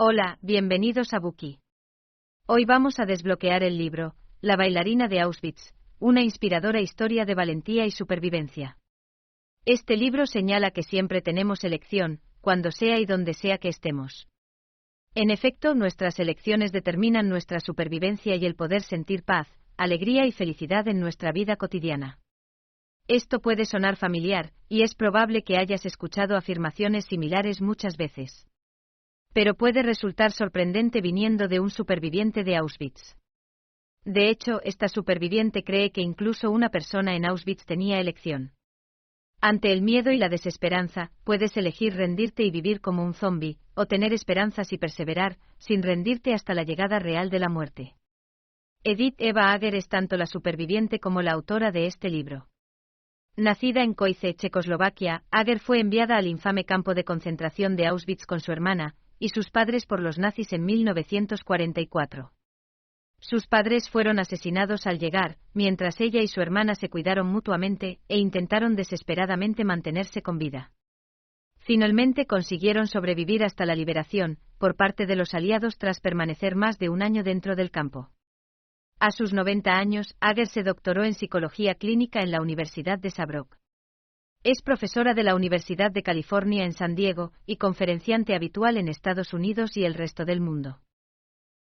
Hola, bienvenidos a Buki. Hoy vamos a desbloquear el libro, La bailarina de Auschwitz, una inspiradora historia de valentía y supervivencia. Este libro señala que siempre tenemos elección, cuando sea y donde sea que estemos. En efecto, nuestras elecciones determinan nuestra supervivencia y el poder sentir paz, alegría y felicidad en nuestra vida cotidiana. Esto puede sonar familiar, y es probable que hayas escuchado afirmaciones similares muchas veces. Pero puede resultar sorprendente viniendo de un superviviente de Auschwitz. De hecho, esta superviviente cree que incluso una persona en Auschwitz tenía elección. Ante el miedo y la desesperanza, puedes elegir rendirte y vivir como un zombi, o tener esperanzas y perseverar, sin rendirte hasta la llegada real de la muerte. Edith Eva Ager es tanto la superviviente como la autora de este libro. Nacida en Koize, Checoslovaquia, Ager fue enviada al infame campo de concentración de Auschwitz con su hermana y sus padres por los nazis en 1944. Sus padres fueron asesinados al llegar, mientras ella y su hermana se cuidaron mutuamente e intentaron desesperadamente mantenerse con vida. Finalmente consiguieron sobrevivir hasta la liberación, por parte de los aliados tras permanecer más de un año dentro del campo. A sus 90 años, Ager se doctoró en psicología clínica en la Universidad de Saarbrück. Es profesora de la Universidad de California en San Diego y conferenciante habitual en Estados Unidos y el resto del mundo.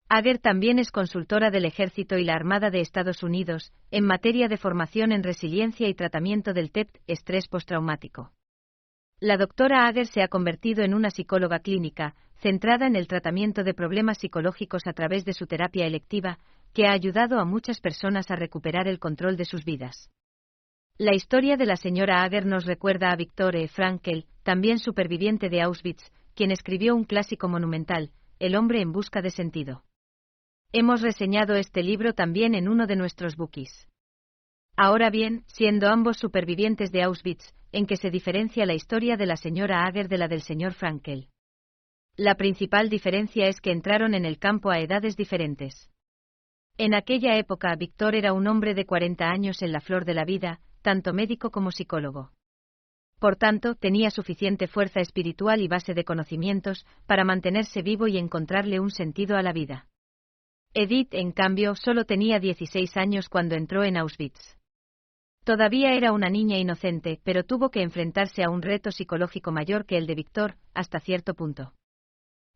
Ager también es consultora del Ejército y la Armada de Estados Unidos en materia de formación en resiliencia y tratamiento del TEPT, estrés postraumático. La doctora Ager se ha convertido en una psicóloga clínica, centrada en el tratamiento de problemas psicológicos a través de su terapia electiva, que ha ayudado a muchas personas a recuperar el control de sus vidas. La historia de la señora Ager nos recuerda a Viktor Frankl, también superviviente de Auschwitz, quien escribió un clásico monumental, El hombre en busca de sentido. Hemos reseñado este libro también en uno de nuestros bookies. Ahora bien, siendo ambos supervivientes de Auschwitz, ¿en qué se diferencia la historia de la señora Ager de la del señor Frankl? La principal diferencia es que entraron en el campo a edades diferentes. En aquella época, Viktor era un hombre de 40 años en la flor de la vida, tanto médico como psicólogo. Por tanto, tenía suficiente fuerza espiritual y base de conocimientos para mantenerse vivo y encontrarle un sentido a la vida. Edith, en cambio, solo tenía 16 años cuando entró en Auschwitz. Todavía era una niña inocente, pero tuvo que enfrentarse a un reto psicológico mayor que el de Viktor, hasta cierto punto.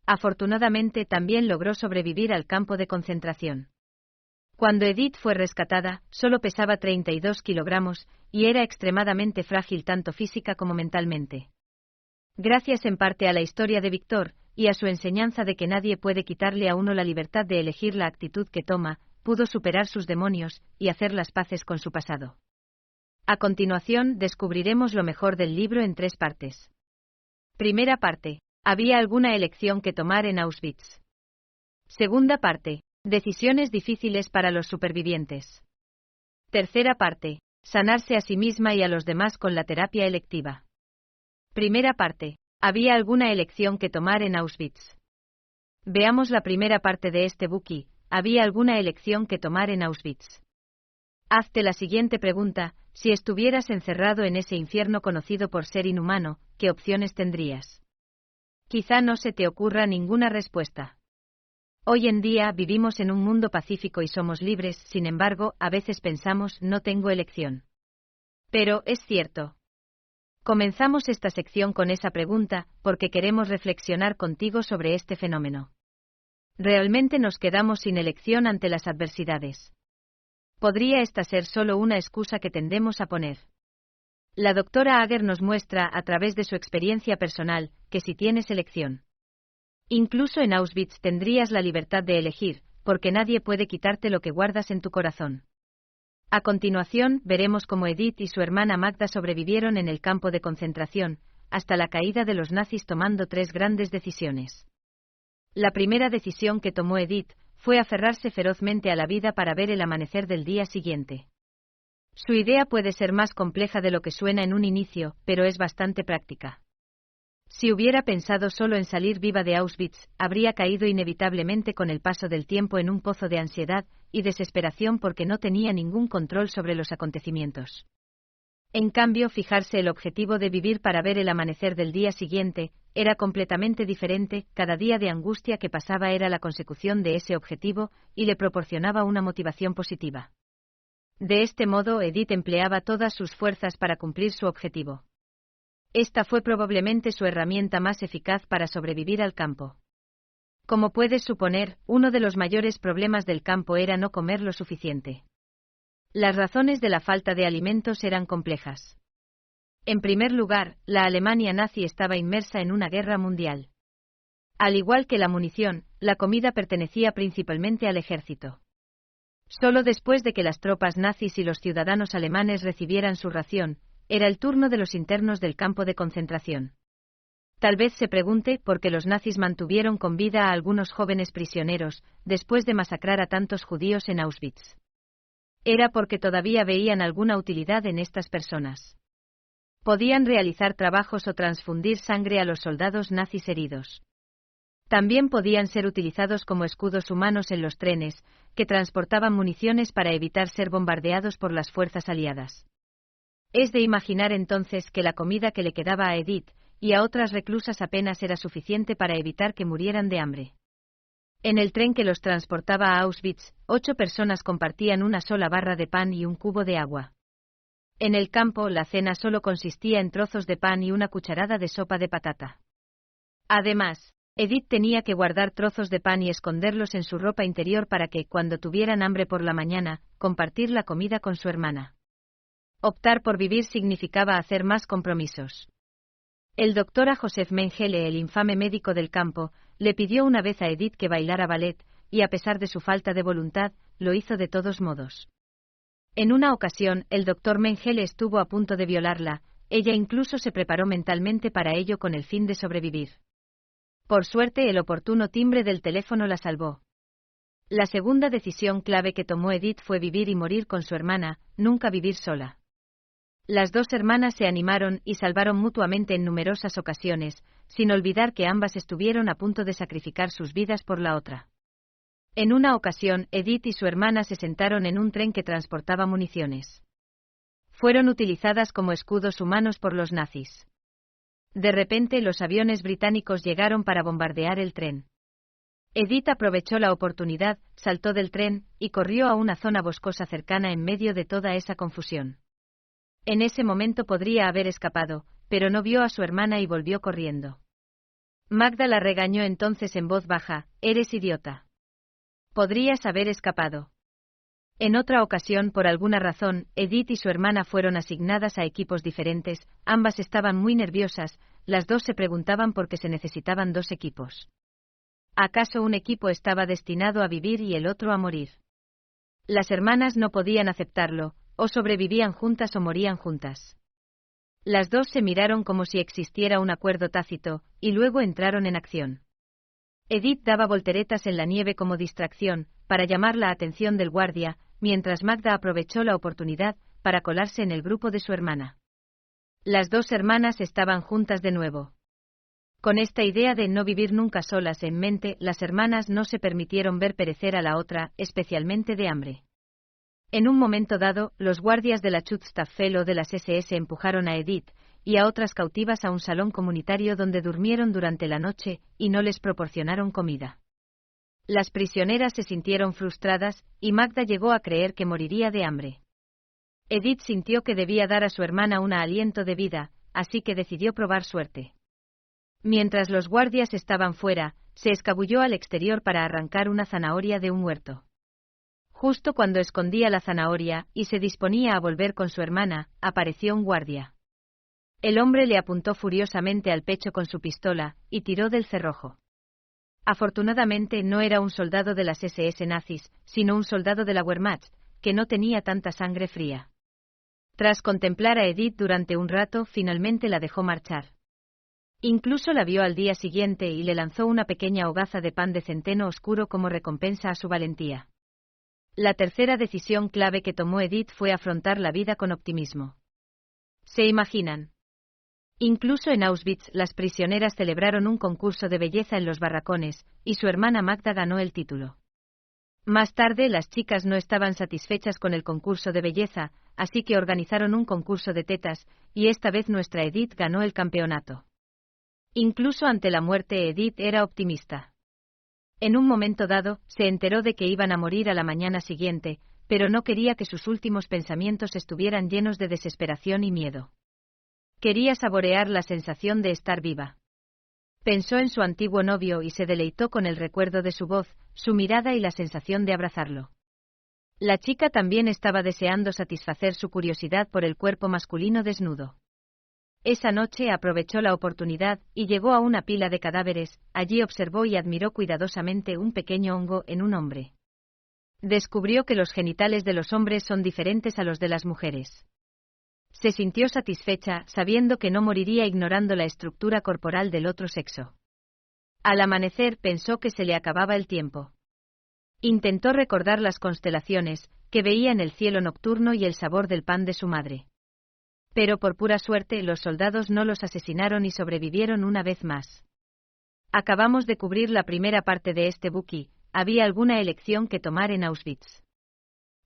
Afortunadamente, también logró sobrevivir al campo de concentración. Cuando Edith fue rescatada, solo pesaba 32 kilogramos, y era extremadamente frágil tanto física como mentalmente. Gracias en parte a la historia de Viktor, y a su enseñanza de que nadie puede quitarle a uno la libertad de elegir la actitud que toma, pudo superar sus demonios, y hacer las paces con su pasado. A continuación, descubriremos lo mejor del libro en 3 partes. Primera parte. ¿Había alguna elección que tomar en Auschwitz? Segunda parte. Decisiones difíciles para los supervivientes. Tercera parte. Sanarse a sí misma y a los demás con la terapia electiva. Primera parte. ¿Había alguna elección que tomar en Auschwitz? Veamos la primera parte de este bookie. ¿Había alguna elección que tomar en Auschwitz? Hazte la siguiente pregunta: si estuvieras encerrado en ese infierno conocido por ser inhumano, ¿qué opciones tendrías? Quizá no se te ocurra ninguna respuesta. Hoy en día vivimos en un mundo pacífico y somos libres, sin embargo, a veces pensamos, no tengo elección. Pero, es cierto. Comenzamos esta sección con esa pregunta, porque queremos reflexionar contigo sobre este fenómeno. ¿Realmente nos quedamos sin elección ante las adversidades? ¿Podría esta ser solo una excusa que tendemos a poner? La doctora Ager nos muestra, a través de su experiencia personal, que sí tienes elección. Incluso en Auschwitz tendrías la libertad de elegir, porque nadie puede quitarte lo que guardas en tu corazón. A continuación, veremos cómo Edith y su hermana Magda sobrevivieron en el campo de concentración, hasta la caída de los nazis tomando 3 grandes decisiones. La primera decisión que tomó Edith fue aferrarse ferozmente a la vida para ver el amanecer del día siguiente. Su idea puede ser más compleja de lo que suena en un inicio, pero es bastante práctica. Si hubiera pensado solo en salir viva de Auschwitz, habría caído inevitablemente con el paso del tiempo en un pozo de ansiedad y desesperación porque no tenía ningún control sobre los acontecimientos. En cambio, fijarse el objetivo de vivir para ver el amanecer del día siguiente, era completamente diferente, cada día de angustia que pasaba era la consecución de ese objetivo, y le proporcionaba una motivación positiva. De este modo, Edith empleaba todas sus fuerzas para cumplir su objetivo. Esta fue probablemente su herramienta más eficaz para sobrevivir al campo. Como puedes suponer, uno de los mayores problemas del campo era no comer lo suficiente. Las razones de la falta de alimentos eran complejas. En primer lugar, la Alemania nazi estaba inmersa en una guerra mundial. Al igual que la munición, la comida pertenecía principalmente al ejército. Solo después de que las tropas nazis y los ciudadanos alemanes recibieran su ración, era el turno de los internos del campo de concentración. Tal vez se pregunte por qué los nazis mantuvieron con vida a algunos jóvenes prisioneros, después de masacrar a tantos judíos en Auschwitz. Era porque todavía veían alguna utilidad en estas personas. Podían realizar trabajos o transfundir sangre a los soldados nazis heridos. También podían ser utilizados como escudos humanos en los trenes, que transportaban municiones para evitar ser bombardeados por las fuerzas aliadas. Es de imaginar entonces que la comida que le quedaba a Edith y a otras reclusas apenas era suficiente para evitar que murieran de hambre. En el tren que los transportaba a Auschwitz, 8 personas compartían una sola barra de pan y un cubo de agua. En el campo, la cena solo consistía en trozos de pan y una cucharada de sopa de patata. Además, Edith tenía que guardar trozos de pan y esconderlos en su ropa interior para que, cuando tuvieran hambre por la mañana, compartir la comida con su hermana. Optar por vivir significaba hacer más compromisos. El doctor Joseph Mengele, el infame médico del campo, le pidió una vez a Edith que bailara ballet, y a pesar de su falta de voluntad, lo hizo de todos modos. En una ocasión, el doctor Mengele estuvo a punto de violarla, ella incluso se preparó mentalmente para ello con el fin de sobrevivir. Por suerte, el oportuno timbre del teléfono la salvó. La segunda decisión clave que tomó Edith fue vivir y morir con su hermana, nunca vivir sola. Las dos hermanas se animaron y salvaron mutuamente en numerosas ocasiones, sin olvidar que ambas estuvieron a punto de sacrificar sus vidas por la otra. En una ocasión, Edith y su hermana se sentaron en un tren que transportaba municiones. Fueron utilizadas como escudos humanos por los nazis. De repente, los aviones británicos llegaron para bombardear el tren. Edith aprovechó la oportunidad, saltó del tren, y corrió a una zona boscosa cercana en medio de toda esa confusión. En ese momento podría haber escapado, pero no vio a su hermana y volvió corriendo. Magda la regañó entonces en voz baja: «Eres idiota. Podrías haber escapado». En otra ocasión, por alguna razón, Edith y su hermana fueron asignadas a equipos diferentes, ambas estaban muy nerviosas, las dos se preguntaban por qué se necesitaban 2 equipos. ¿Acaso un equipo estaba destinado a vivir y el otro a morir? Las hermanas no podían aceptarlo, o sobrevivían juntas o morían juntas. Las dos se miraron como si existiera un acuerdo tácito, y luego entraron en acción. Edith daba volteretas en la nieve como distracción, para llamar la atención del guardia, mientras Magda aprovechó la oportunidad para colarse en el grupo de su hermana. Las dos hermanas estaban juntas de nuevo. Con esta idea de no vivir nunca solas en mente, las hermanas no se permitieron ver perecer a la otra, especialmente de hambre. En un momento dado, los guardias de la Schutzstaffel o de las SS empujaron a Edith y a otras cautivas a un salón comunitario donde durmieron durante la noche y no les proporcionaron comida. Las prisioneras se sintieron frustradas y Magda llegó a creer que moriría de hambre. Edith sintió que debía dar a su hermana un aliento de vida, así que decidió probar suerte. Mientras los guardias estaban fuera, se escabulló al exterior para arrancar una zanahoria de un huerto. Justo cuando escondía la zanahoria y se disponía a volver con su hermana, apareció un guardia. El hombre le apuntó furiosamente al pecho con su pistola y tiró del cerrojo. Afortunadamente no era un soldado de las SS nazis, sino un soldado de la Wehrmacht, que no tenía tanta sangre fría. Tras contemplar a Edith durante un rato, finalmente la dejó marchar. Incluso la vio al día siguiente y le lanzó una pequeña hogaza de pan de centeno oscuro como recompensa a su valentía. La tercera decisión clave que tomó Edith fue afrontar la vida con optimismo. ¿Se imaginan? Incluso en Auschwitz, las prisioneras celebraron un concurso de belleza en los barracones, y su hermana Magda ganó el título. Más tarde, las chicas no estaban satisfechas con el concurso de belleza, así que organizaron un concurso de tetas, y esta vez nuestra Edith ganó el campeonato. Incluso ante la muerte, Edith era optimista. En un momento dado, se enteró de que iban a morir a la mañana siguiente, pero no quería que sus últimos pensamientos estuvieran llenos de desesperación y miedo. Quería saborear la sensación de estar viva. Pensó en su antiguo novio y se deleitó con el recuerdo de su voz, su mirada y la sensación de abrazarlo. La chica también estaba deseando satisfacer su curiosidad por el cuerpo masculino desnudo. Esa noche aprovechó la oportunidad y llegó a una pila de cadáveres. Allí observó y admiró cuidadosamente un pequeño hongo en un hombre. Descubrió que los genitales de los hombres son diferentes a los de las mujeres. Se sintió satisfecha, sabiendo que no moriría ignorando la estructura corporal del otro sexo. Al amanecer pensó que se le acababa el tiempo. Intentó recordar las constelaciones, que veía en el cielo nocturno y el sabor del pan de su madre. Pero por pura suerte los soldados no los asesinaron y sobrevivieron una vez más. Acabamos de cubrir la primera parte de este buki. ¿Había alguna elección que tomar en Auschwitz?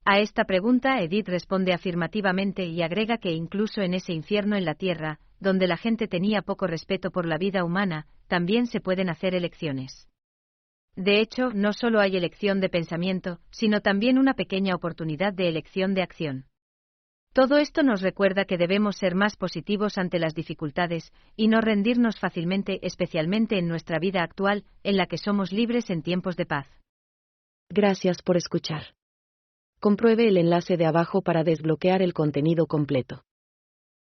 A esta pregunta Edith responde afirmativamente y agrega que incluso en ese infierno en la tierra, donde la gente tenía poco respeto por la vida humana, también se pueden hacer elecciones. De hecho, no solo hay elección de pensamiento, sino también una pequeña oportunidad de elección de acción. Todo esto nos recuerda que debemos ser más positivos ante las dificultades, y no rendirnos fácilmente, especialmente en nuestra vida actual, en la que somos libres en tiempos de paz. Gracias por escuchar. Compruebe el enlace de abajo para desbloquear el contenido completo.